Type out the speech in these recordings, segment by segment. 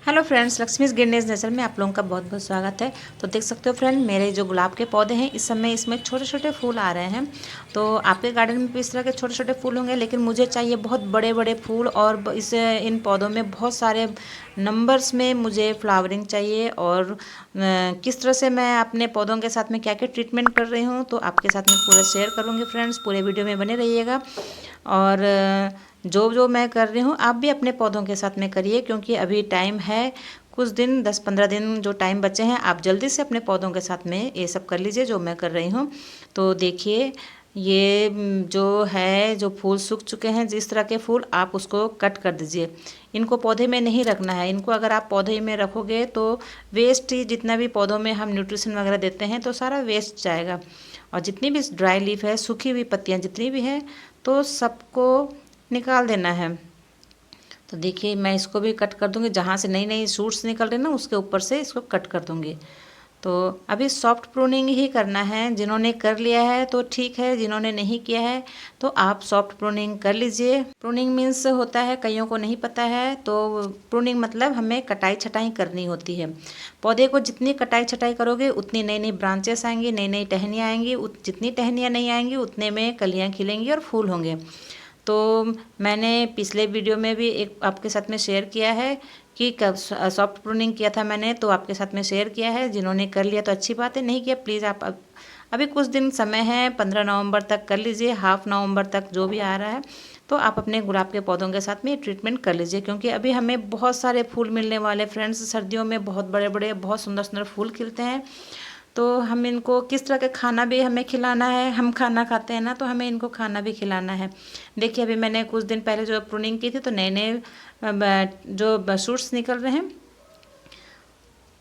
Hello friends, Lakshmi's garden nature में आप लोगों का बहुत बहुत स्वागत है। तो देख सकते हो फ्रेंड, मेरे जो गुलाब के पौधे हैं इस समय इसमें छोटे छोटे फूल आ रहे हैं। तो आपके गार्डन में भी इस तरह के छोटे छोटे फूल होंगे, लेकिन मुझे चाहिए बहुत बड़े बड़े फूल और इन पौधों में बहुत सारे नंबर्स में मुझे फ्लावरिंग चाहिए। और किस तरह से मैं अपने पौधों के साथ में क्या क्या ट्रीटमेंट कर रही हूँ तो आपके साथ में पूरा शेयर करूँगी। फ्रेंड्स, पूरे वीडियो में बने रहिएगा। और जो जो मैं कर रही हूँ आप भी अपने पौधों के साथ में करिए, क्योंकि अभी टाइम है कुछ दिन, 10-15 दिन जो टाइम बचे हैं, आप जल्दी से अपने पौधों के साथ में ये सब कर लीजिए जो मैं कर रही हूँ। तो देखिए, ये जो है, जो फूल सूख चुके हैं, जिस तरह के फूल, आप उसको कट कर दीजिए। इनको पौधे में नहीं रखना है। इनको अगर आप पौधे में रखोगे तो वेस्ट ही, जितना भी पौधों में हम न्यूट्रिशन वगैरह देते हैं तो सारा वेस्ट जाएगा। और जितनी भी ड्राई लीफ है, सूखी हुई पत्तियाँ जितनी भी हैं, तो सबको निकाल देना है। तो देखिए, मैं इसको भी कट कर दूंगी। जहाँ से नई नई शूट्स निकल रहे ना, उसके ऊपर से इसको कट कर दूंगी। तो अभी सॉफ्ट प्रूनिंग ही करना है। जिन्होंने कर लिया है तो ठीक है, जिन्होंने नहीं किया है तो आप सॉफ्ट प्रूनिंग कर लीजिए। प्रूनिंग मीन्स होता है, कईयों को नहीं पता है, तो प्रूनिंग मतलब हमें कटाई छटाई करनी होती है। पौधे को जितनी कटाई छटाई करोगे उतनी नई नई ब्रांचेस आएंगी, नई नई टहनियाँ आएंगी। जितनी टहनियाँ नहीं आएंगी उतने में कलियाँ खिलेंगी और फूल होंगे। तो मैंने पिछले वीडियो में भी एक आपके साथ में शेयर किया है कि सॉफ्ट प्रूनिंग किया था मैंने, तो आपके साथ में शेयर किया है। जिन्होंने कर लिया तो अच्छी बात है, नहीं किया प्लीज़ आप अभी कुछ दिन समय है, 15 नवंबर तक कर लीजिए, हाफ नवंबर तक जो भी आ रहा है, तो आप अपने गुलाब के पौधों के साथ में ट्रीटमेंट कर लीजिए। क्योंकि अभी हमें बहुत सारे फूल मिलने वाले फ्रेंड्स। सर्दियों में बहुत बड़े बड़े बहुत सुंदर सुंदर फूल खिलते हैं। तो हम इनको किस तरह का खाना भी हमें खिलाना है। हम खाना खाते हैं ना, तो हमें इनको खाना भी खिलाना है। देखिए, अभी मैंने कुछ दिन पहले जो प्रूनिंग की थी तो नए नए जो शूट्स निकल रहे हैं।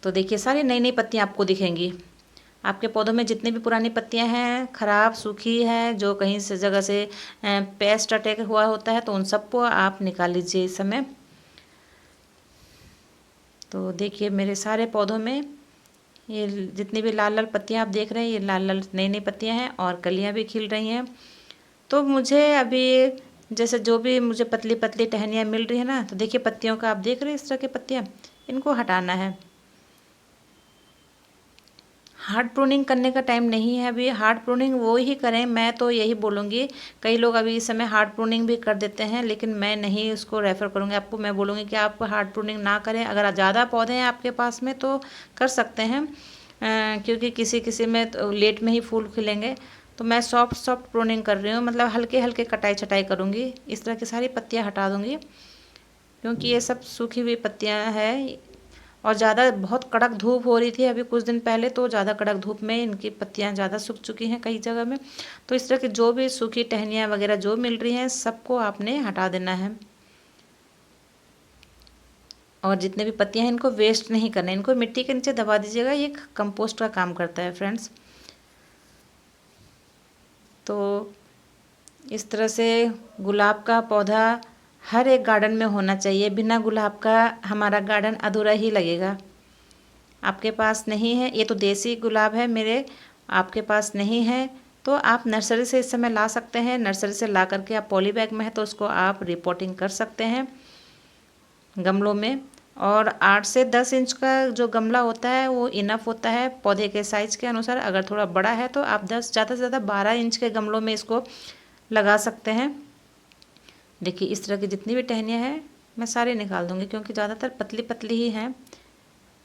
तो देखिए, सारी नई नई पत्तियाँ आपको दिखेंगी। आपके पौधों में जितनी भी पुरानी पत्तियां हैं, खराब सूखी है, जो कहीं से जगह से पेस्ट अटैक हुआ होता है, तो उन सबको आप निकाल लीजिए इस समय। तो देखिए, मेरे सारे पौधों में ये जितनी भी लाल लाल पत्तियां आप देख रहे हैं, ये लाल लाल नई नई पत्तियां हैं और कलियां भी खिल रही हैं। तो मुझे अभी जैसे जो भी मुझे पतली पतली टहनियाँ मिल रही है ना, तो देखिए पत्तियों का आप देख रहे हैं इस तरह की पत्तियाँ, इनको हटाना है। हार्ड प्रूनिंग करने का टाइम नहीं है अभी। हार्ड प्रूनिंग वो ही करें, मैं तो यही बोलूँगी। कई लोग अभी इस समय हार्ड प्रूनिंग भी कर देते हैं, लेकिन मैं नहीं उसको रेफ़र करूँगी आपको। मैं बोलूँगी कि आप हार्ड प्रूनिंग ना करें। अगर ज़्यादा पौधे हैं आपके पास में तो कर सकते हैं, क्योंकि किसी किसी में तो लेट में ही फूल खिलेंगे। तो मैं सॉफ्ट सॉफ्ट प्रूनिंग कर रही हूँ, मतलब हल्के हल्के कटाई छटाई करूँगी। इस तरह की सारी पत्तियाँ हटा दूँगी, क्योंकि ये सब सूखी हुई पत्तियाँ हैं। और ज़्यादा बहुत कड़क धूप हो रही थी अभी कुछ दिन पहले, तो ज़्यादा कड़क धूप में इनकी पत्तियाँ ज़्यादा सूख चुकी हैं कई जगह में। तो इस तरह की जो भी सूखी टहनियाँ वगैरह जो मिल रही हैं, सबको आपने हटा देना है। और जितने भी पत्तियाँ हैं इनको वेस्ट नहीं करना, इनको मिट्टी के नीचे दबा दीजिएगा। ये कंपोस्ट का काम करता है फ्रेंड्स। तो इस तरह से गुलाब का पौधा हर एक गार्डन में होना चाहिए। बिना गुलाब का हमारा गार्डन अधूरा ही लगेगा। आपके पास नहीं है, ये तो देसी गुलाब है मेरे, आपके पास नहीं है तो आप नर्सरी से इस समय ला सकते हैं। नर्सरी से ला करके आप पॉली बैग में है तो उसको आप रिपोर्टिंग कर सकते हैं गमलों में। और 8 से 10 इंच का जो गमला होता है वो इनफ होता है पौधे के साइज़ के अनुसार। अगर थोड़ा बड़ा है तो आप 10 ज़्यादा से ज़्यादा 12 इंच के गमलों में इसको लगा सकते हैं। देखिए, इस तरह की जितनी भी टहनियाँ हैं मैं सारी निकाल दूँगी, क्योंकि ज़्यादातर पतली पतली ही हैं।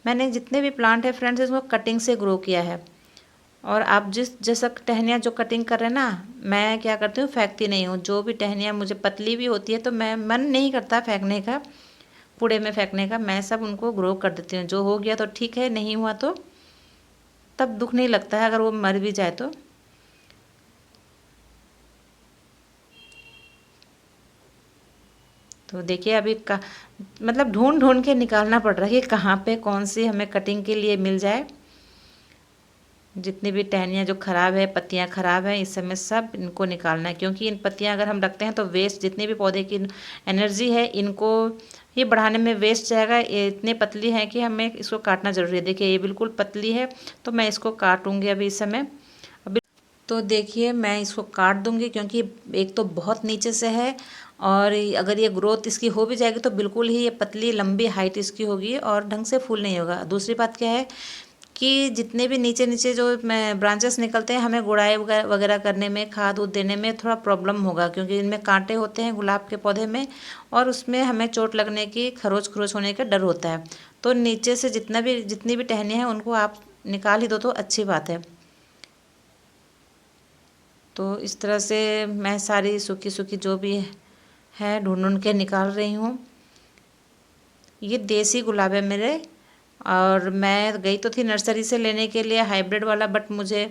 मैंने जितने भी प्लांट है फ्रेंड्स, इसको कटिंग से ग्रो किया है। और आप जिस जैसा टहनियाँ जो कटिंग कर रहे हैं ना, मैं क्या करती हूँ, फेंकती नहीं हूँ। जो भी टहनियाँ मुझे पतली भी होती है तो मैं मन नहीं करता फेंकने का, कूड़े में फेंकने का, मैं सब उनको ग्रो कर देती हूँ। जो हो गया तो ठीक है, नहीं हुआ तो तब दुख नहीं लगता है अगर वो मर भी जाए तो। तो देखिए, अभी का मतलब ढूंढ ढूंढ के निकालना पड़ रहा है कि कहाँ पे कौन सी हमें कटिंग के लिए मिल जाए। जितनी भी टहनियाँ जो ख़राब है, पत्तियाँ ख़राब हैं, इस समय सब इनको निकालना है। क्योंकि इन पत्तियाँ अगर हम रखते हैं तो वेस्ट, जितनी भी पौधे की एनर्जी है इनको ये बढ़ाने में वेस्ट जाएगा। ये इतने पतली हैं कि हमें इसको काटना ज़रूरी है। देखिए, ये बिल्कुल पतली है तो मैं इसको काटूँगी अभी इस समय। तो देखिए मैं इसको काट दूंगी, क्योंकि एक तो बहुत नीचे से है, और अगर ये ग्रोथ इसकी हो भी जाएगी तो बिल्कुल ही ये पतली लंबी हाइट इसकी होगी और ढंग से फूल नहीं होगा। दूसरी बात क्या है कि जितने भी नीचे नीचे जो ब्रांचेस निकलते हैं, हमें गुड़ाई वगैरह करने में, खाद उद देने में थोड़ा प्रॉब्लम होगा, क्योंकि इनमें कांटे होते हैं गुलाब के पौधे में, और उसमें हमें चोट लगने की, खरोच खरोच होने का डर होता है। तो नीचे से जितनी भी टहनियाँ हैं उनको आप निकाल ही दो तो अच्छी बात है। तो इस तरह से मैं सारी सूखी सूखी जो भी है ढूंढ के निकाल रही हूँ। ये देसी गुलाब है मेरे, और मैं गई तो थी नर्सरी से लेने के लिए हाइब्रिड वाला, बट मुझे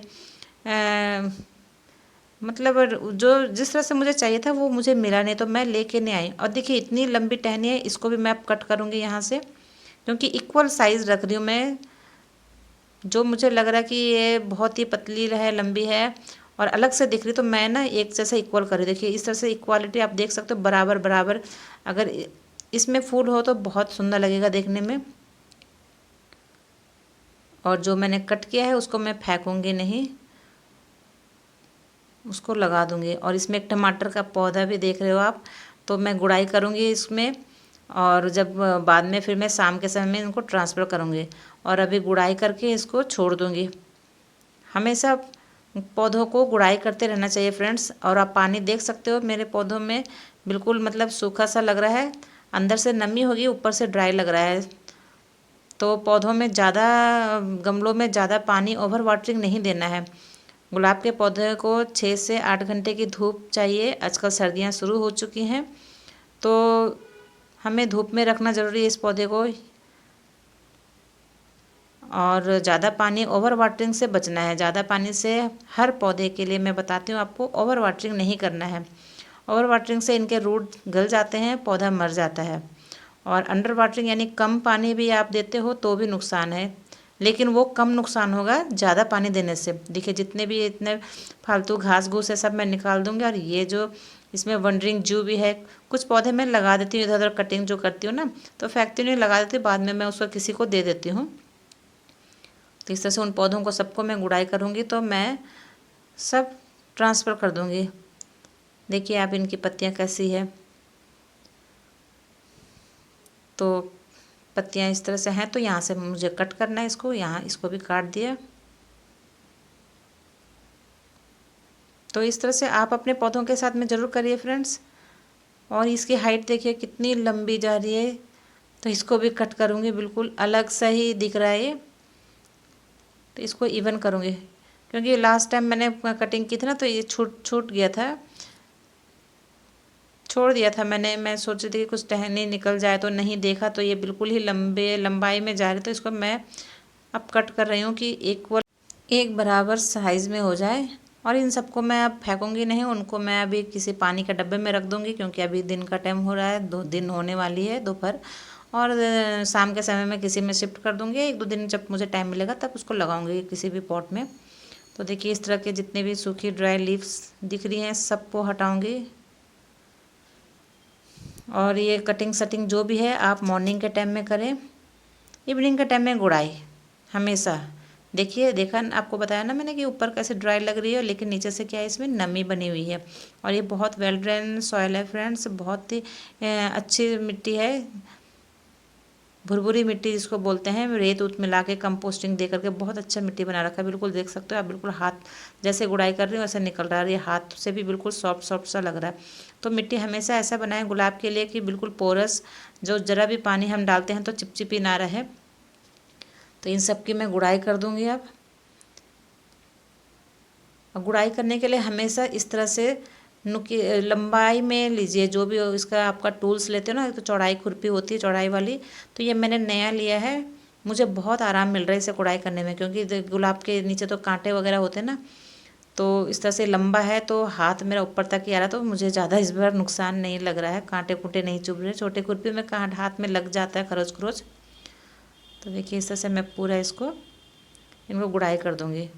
मतलब जो जिस तरह से मुझे चाहिए था वो मुझे मिला नहीं, तो मैं लेके नहीं आई। और देखिए इतनी लंबी टहनी है, इसको भी मैं अब कट करूँगी यहाँ से, क्योंकि इक्वल साइज़ रख रही हूँ मैं। जो मुझे लग रहा है कि ये बहुत ही पतली है, लंबी है और अलग से दिख रही, तो मैं ना एक जैसा इक्वल कर रही। देखिए इस तरह से इक्वालिटी आप देख सकते हो, बराबर बराबर। अगर इसमें फूल हो तो बहुत सुंदर लगेगा देखने में। और जो मैंने कट किया है उसको मैं फेंकूंगी नहीं, उसको लगा दूंगी। और इसमें एक टमाटर का पौधा भी देख रहे हो आप, तो मैं गुड़ाई करूंगी इसमें, और जब बाद में फिर मैं शाम के समय में इनको ट्रांसफ़र करूंगी, और अभी गुड़ाई करके इसको छोड़ दूंगी। हमेशा पौधों को गुड़ाई करते रहना चाहिए फ्रेंड्स। और आप पानी देख सकते हो मेरे पौधों में, बिल्कुल मतलब सूखा सा लग रहा है, अंदर से नमी होगी, ऊपर से ड्राई लग रहा है। तो पौधों में ज़्यादा, गमलों में ज़्यादा पानी, ओवर वाटरिंग नहीं देना है। गुलाब के पौधे को 6 से 8 घंटे की धूप चाहिए। आजकल सर्दियाँ शुरू हो चुकी हैं, तो हमें धूप में रखना ज़रूरी है इस पौधे को। और ज़्यादा पानी, ओवर वाटरिंग से बचना है। ज़्यादा पानी से हर पौधे के लिए मैं बताती हूँ आपको, ओवर वाटरिंग नहीं करना है। ओवर वाटरिंग से इनके रूट गल जाते हैं, पौधा मर जाता है। और अंडर वाटरिंग यानी कम पानी भी आप देते हो तो भी नुकसान है, लेकिन वो कम नुकसान होगा ज़्यादा पानी देने से। देखिए जितने भी इतने फालतू घास घूस है सब मैं निकाल दूँगी। और ये जो इसमें वंडरिंग जू भी है, कुछ पौधे मैं लगा देती हूँ इधर उधर, कटिंग जो करती हूँ ना, तो फेंकती नहीं, लगा देती हूँ, बाद में मैं उसको किसी को दे देती हूँ। तो इस तरह से उन पौधों को सबको मैं गुड़ाई करूँगी, तो मैं सब ट्रांसफ़र कर दूँगी। देखिए आप इनकी पत्तियाँ कैसी है, तो पत्तियाँ इस तरह से हैं। तो यहाँ से मुझे कट करना है इसको, यहाँ इसको भी काट दिया। तो इस तरह से आप अपने पौधों के साथ में ज़रूर करिए फ्रेंड्स। और इसकी हाइट देखिए कितनी लंबी जा रही है, तो इसको भी कट करूँगी, बिल्कुल अलग सा ही दिख रहा है ये। तो इसको इवन करूँगी, क्योंकि लास्ट टाइम मैंने कटिंग की थी ना, तो ये छूट गया था, छोड़ दिया था मैंने। मैं सोच रही थी कि कुछ टहनी निकल जाए, तो नहीं देखा, तो ये बिल्कुल ही लंबाई में जा रही। तो इसको मैं अब कट कर रही हूँ कि एक बराबर साइज़ में हो जाए। और इन सबको मैं अब फेंकूंगी नहीं, उनको मैं अभी किसी पानी के डब्बे में रख दूंगी, क्योंकि अभी दिन का टाइम हो रहा है, 2 दिन होने वाली है दोपहर। और शाम के समय में किसी में शिफ्ट कर दूंगी। 1-2 दिन जब मुझे टाइम मिलेगा तब उसको लगाऊंगी किसी भी पॉट में। तो देखिए इस तरह के जितने भी सूखी ड्राई लीव्स दिख रही हैं सबको हटाऊँगी। और ये कटिंग सटिंग जो भी है आप मॉर्निंग के टाइम में करें, इवनिंग के टाइम में गुड़ाई हमेशा। देखिए देखा आपको बताया ना मैंने कि ऊपर कैसे ड्राई लग रही है, लेकिन नीचे से क्या है, इसमें नमी बनी हुई है। और ये बहुत वेल ड्रेन सॉइल है फ्रेंड्स, बहुत ही अच्छी मिट्टी है, भुरभुरी मिट्टी जिसको बोलते हैं। रेत उत मिला के कंपोस्टिंग दे करके बहुत अच्छा मिट्टी बना रखा है। बिल्कुल देख सकते हो आप, बिल्कुल हाथ जैसे गुड़ाई कर रही हो वैसे निकल रहा है, ये हाथ से भी बिल्कुल सॉफ्ट सॉफ्ट सा लग रहा है। तो मिट्टी हमेशा ऐसा बनाए गुलाब के लिए कि बिल्कुल पोरस, जो ज़रा भी पानी हम डालते हैं तो चिपचिपी ना रहे। तो इन सब की मैं गुड़ाई कर दूँगी अब। और गुड़ाई करने के लिए हमेशा इस तरह से नुकी लंबाई में लीजिए, जो भी हो इसका आपका टूल्स लेते हो ना, तो चौड़ाई खुरपी होती है चौड़ाई वाली, तो ये मैंने नया लिया है। मुझे बहुत आराम मिल रहा है इसे गुड़ाई करने में, क्योंकि गुलाब के नीचे तो कांटे वगैरह होते हैं ना, तो इस तरह से लंबा है तो हाथ मेरा ऊपर तक ही आ रहा, तो मुझे ज़्यादा इस बार नुकसान नहीं लग रहा है, कांटे कुंटे नहीं चुभ रहे। छोटे खुरपी में कांट हाथ में लग जाता है खरोच खरोच। तो देखिए इस तरह से मैं पूरा इनको गुड़ाई कर दूँगी।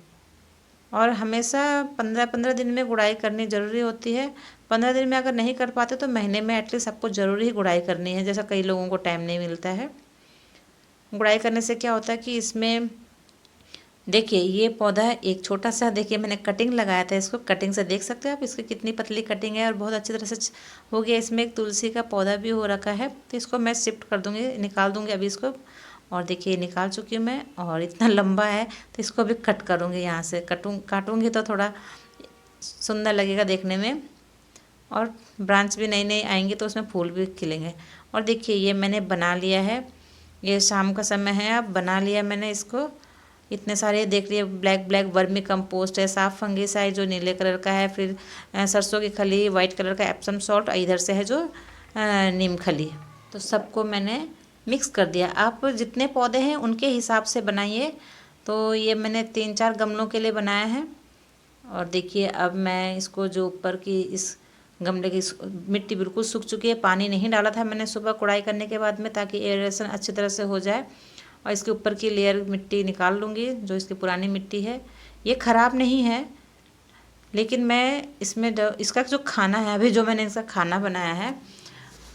और हमेशा 15-15 दिन में गुड़ाई करनी ज़रूरी होती है। 15 दिन में अगर नहीं कर पाते तो महीने में एटलीस्ट आपको ज़रूरी ही गुड़ाई करनी है, जैसा कई लोगों को टाइम नहीं मिलता है। गुड़ाई करने से क्या होता है कि इसमें देखिए ये पौधा है एक छोटा सा, देखिए मैंने कटिंग लगाया था इसको, कटिंग से देख सकते हो आप इसकी कितनी पतली कटिंग है और बहुत अच्छी तरह से हो गया। इसमें एक तुलसी का पौधा भी हो रखा है, तो इसको मैं शिफ्ट कर दूँगी, निकाल दूँगी अभी इसको। और देखिए निकाल चुकी हूँ मैं, और इतना लंबा है तो इसको अभी कट करूँगी, यहाँ से काटूँगी तो थोड़ा सुंदर लगेगा देखने में, और ब्रांच भी नई नई आएंगी तो उसमें फूल भी खिलेंगे। और देखिए ये मैंने बना लिया है, ये शाम का समय है, अब बना लिया मैंने इसको। इतने सारे देख लिए, ब्लैक ब्लैक वर्मी कंपोस्ट है, साफ फंगीसाइड जो नीले कलर का है, फिर सरसों की खली वाइट कलर का एप्सम सॉल्ट, इधर से है जो नीम खली, तो सबको मैंने मिक्स कर दिया। आप जितने पौधे हैं उनके हिसाब से बनाइए। तो ये मैंने 3-4 गमलों के लिए बनाया है। और देखिए अब मैं इसको जो ऊपर की इस गमले की मिट्टी बिल्कुल सूख चुकी है, पानी नहीं डाला था मैंने सुबह कुड़ाई करने के बाद में, ताकि एयरेशन अच्छी तरह से हो जाए। और इसके ऊपर की लेयर मिट्टी निकाल लूँगी, जो इसकी पुरानी मिट्टी है। ये ख़राब नहीं है, लेकिन मैं इसमें इसका जो खाना है, अभी जो मैंने इसका खाना बनाया है,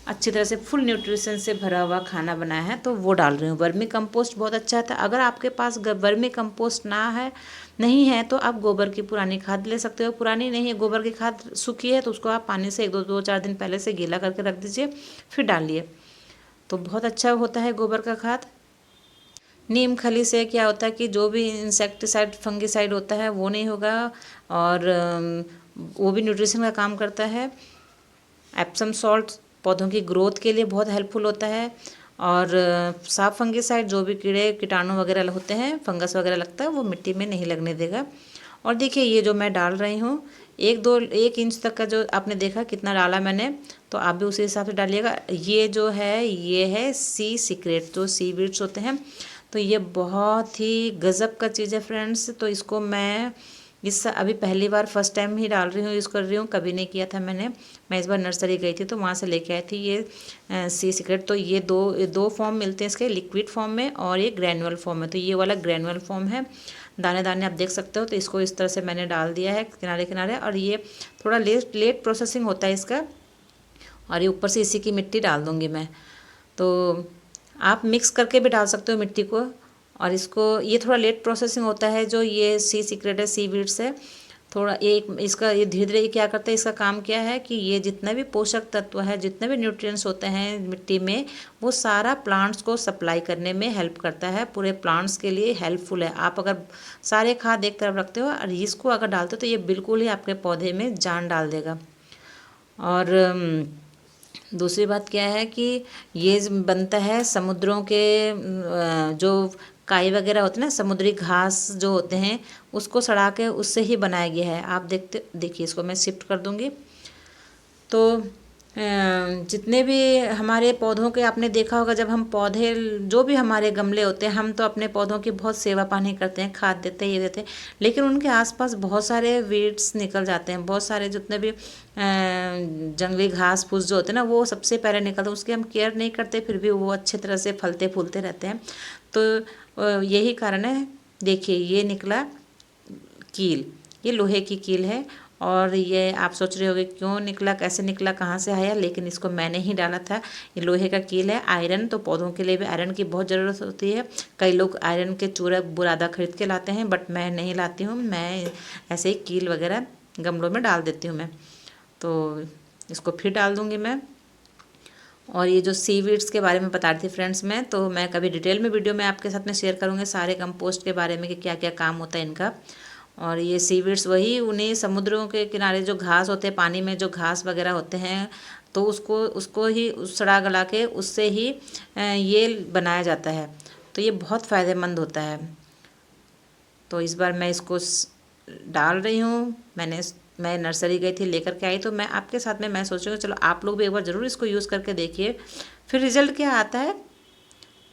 अच्छी तरह से फुल न्यूट्रिशन से भरा हुआ खाना बनाया है, तो वो डाल रही हूँ। वर्मी कंपोस्ट बहुत अच्छा था। अगर आपके पास वर्मी कंपोस्ट नहीं है तो आप गोबर की पुरानी खाद ले सकते हो। पुरानी नहीं है, गोबर की खाद सूखी है तो उसको आप पानी से 1-2-4 दिन पहले से गीला करके रख दीजिए, फिर डालिए, तो बहुत अच्छा होता है गोबर का खाद। नीम खली से क्या होता है कि जो भी इंसेक्टिसाइड फंगिसाइड होता है वो नहीं होगा, और वो भी न्यूट्रिशन का काम करता है। एप्सम सॉल्ट पौधों की ग्रोथ के लिए बहुत हेल्पफुल होता है। और साफ फंगिसाइड जो भी कीड़े कीटाणु वगैरह होते हैं, फंगस वगैरह लगता है, वो मिट्टी में नहीं लगने देगा। और देखिए ये जो मैं डाल रही हूँ, 1 इंच तक का जो आपने देखा कितना डाला मैंने, तो आप भी उसी हिसाब से डालिएगा। ये जो है ये है सी सीक्रेट, जो सी वीड्स होते हैं, तो ये बहुत ही गज़ब का चीज़ है फ्रेंड्स। तो इसको मैं अभी पहली बार फर्स्ट टाइम ही डाल रही हूँ, यूज़ कर रही हूँ, कभी नहीं किया था मैंने। मैं इस बार नर्सरी गई थी तो वहाँ से लेके आई थी ये सी सीक्रेट। तो ये दो फॉर्म मिलते हैं इसके, लिक्विड फॉर्म में और ये ग्रैनुअल फॉर्म में। तो ये वाला ग्रैनुअल फॉर्म है, दाने दाने आप देख सकते हो। तो इसको इस तरह से मैंने डाल दिया है किनारे किनारे, और ये थोड़ा लेट प्रोसेसिंग होता है इसका। और ये ऊपर से इसी की मिट्टी डाल दूँगी मैं। तो आप मिक्स करके भी डाल सकते हो मिट्टी को। और इसको ये थोड़ा लेट प्रोसेसिंग होता है, जो ये सी सीक्रेट है, सी वीड्स है, थोड़ा एक इसका ये धीरे धीरे क्या करता है, इसका काम क्या है कि ये जितना भी पोषक तत्व है, जितने भी न्यूट्रिएंट्स होते हैं मिट्टी में, वो सारा प्लांट्स को सप्लाई करने में हेल्प करता है, पूरे प्लांट्स के लिए हेल्पफुल है। आप अगर सारे खाद एक तरफ रखते हो और इसको अगर डालते हो तो ये बिल्कुल ही आपके पौधे में जान डाल देगा। और दूसरी बात क्या है कि ये बनता है समुद्रों के जो काई वगैरह होते हैं ना, समुद्री घास जो होते हैं, उसको सड़ा के उससे ही बनाया गया है। आप देखिए इसको मैं शिफ्ट कर दूँगी। तो जितने भी हमारे पौधों के आपने देखा होगा, जब हम पौधे जो भी हमारे गमले होते हैं, हम तो अपने पौधों की बहुत सेवा पानी करते हैं, खाद देते हैं, ये देते हैं, लेकिन उनके आसपास बहुत सारे वीड्स निकल जाते हैं, बहुत सारे जितने भी जंगली घास फूस जो होते हैं ना, वो सबसे पहले निकलते हैं। उसकी हम केयर नहीं करते, फिर भी वो अच्छे तरह से फलते फूलते रहते हैं। तो यही कारण है। देखिए ये निकला कील, ये लोहे की कील है। और ये आप सोच रहे होगे क्यों निकला, कैसे निकला, कहाँ से आया, लेकिन इसको मैंने ही डाला था। ये लोहे का कील है। आयरन, तो पौधों के लिए भी आयरन की बहुत ज़रूरत होती है। कई लोग आयरन के चूरा बुरादा खरीद के लाते हैं, बट मैं नहीं लाती हूँ। मैं ऐसे ही कील वगैरह गमलों में डाल देती हूँ मैं। तो इसको फिर डाल दूँगी मैं। और ये जो सीवीड्स के बारे में बता रही थी फ्रेंड्स मैं, तो मैं कभी डिटेल में वीडियो में आपके साथ में शेयर करूँगी सारे कंपोस्ट के बारे में कि क्या क्या काम होता है इनका। और ये सीवीड्स वही उन्हीं समुद्रों के किनारे जो घास होते हैं, पानी में जो घास वगैरह होते हैं, तो उसको ही सड़ा गला के उससे ही ये बनाया जाता है। तो ये बहुत फ़ायदेमंद होता है। तो इस बार मैं इसको डाल रही हूँ। मैं नर्सरी गई थी, लेकर के आई, तो मैं आपके साथ में मैं सोच रही हूँ चलो आप लोग भी एक बार ज़रूर इसको यूज़ करके देखिए, फिर रिज़ल्ट क्या आता है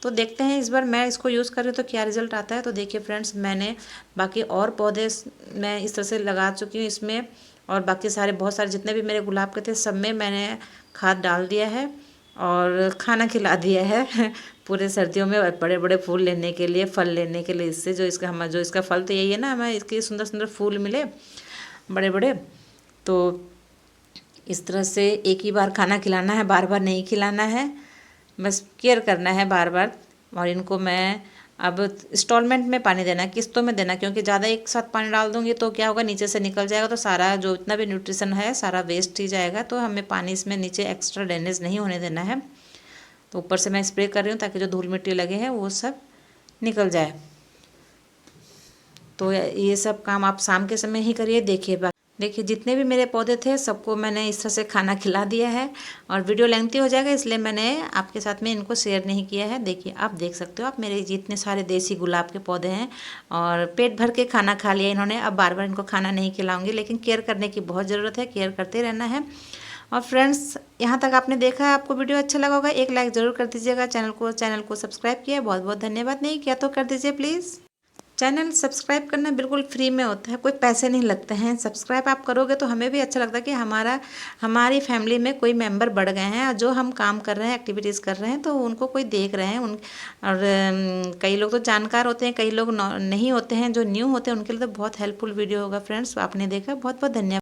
तो देखते हैं। इस बार मैं इसको यूज़ कर रही हूँ तो क्या रिज़ल्ट आता है। तो देखिए फ्रेंड्स, मैंने बाकी और पौधे मैं इस तरह से लगा चुकी हूँ इसमें, और बाकी सारे बहुत सारे जितने भी मेरे गुलाब के थे सब में मैंने खाद डाल दिया है और खाना खिला दिया है पूरे सर्दियों में बड़े बड़े फूल लेने के लिए, फल लेने के लिए। इससे जो इसका फल तो यही है ना, हमें इसके सुंदर सुंदर फूल मिले बड़े बड़े। तो इस तरह से एक ही बार खाना खिलाना है, बार बार नहीं खिलाना है, बस केयर करना है बार बार। और इनको मैं अब इंस्टॉलमेंट में पानी देना, किस्तों में देना, क्योंकि ज़्यादा एक साथ पानी डाल दूँगी तो क्या होगा, नीचे से निकल जाएगा तो सारा जो इतना भी न्यूट्रिशन है सारा वेस्ट ही जाएगा। तो हमें पानी इसमें नीचे एक्स्ट्रा ड्रेनेज नहीं होने देना है। तो ऊपर से मैं स्प्रे कर रही हूँ ताकि जो धूल मिट्टी लगे हैं वो सब निकल जाए। तो ये सब काम आप शाम के समय ही करिए। देखिए जितने भी मेरे पौधे थे सबको मैंने इस तरह से खाना खिला दिया है। और वीडियो लेंथी हो जाएगा इसलिए मैंने आपके साथ में इनको शेयर नहीं किया है। देखिए आप देख सकते हो, आप मेरे जितने सारे देसी गुलाब के पौधे हैं और पेट भर के खाना खा लिया इन्होंने। अब बार बार इनको खाना नहीं खिलाऊंगी, लेकिन केयर करने की बहुत ज़रूरत है, केयर करते रहना है। और फ्रेंड्स यहाँ तक आपने देखा है, आपको वीडियो अच्छा लगा होगा, एक लाइक ज़रूर कर दीजिएगा। चैनल को सब्सक्राइब किया, बहुत बहुत धन्यवाद। नहीं किया तो कर दीजिए प्लीज़। चैनल सब्सक्राइब करना बिल्कुल फ्री में होता है, कोई पैसे नहीं लगते हैं। सब्सक्राइब आप करोगे तो हमें भी अच्छा लगता है कि हमारी फैमिली में कोई मेंबर बढ़ गए हैं, और जो हम काम कर रहे हैं, एक्टिविटीज़ कर रहे हैं तो उनको कोई देख रहे हैं। और कई लोग तो जानकार होते हैं, कई लोग नहीं होते हैं, जो न्यू होते हैं उनके लिए तो बहुत हेल्पफुल वीडियो होगा। फ्रेंड्स आपने देखा, बहुत बहुत धन्यवाद।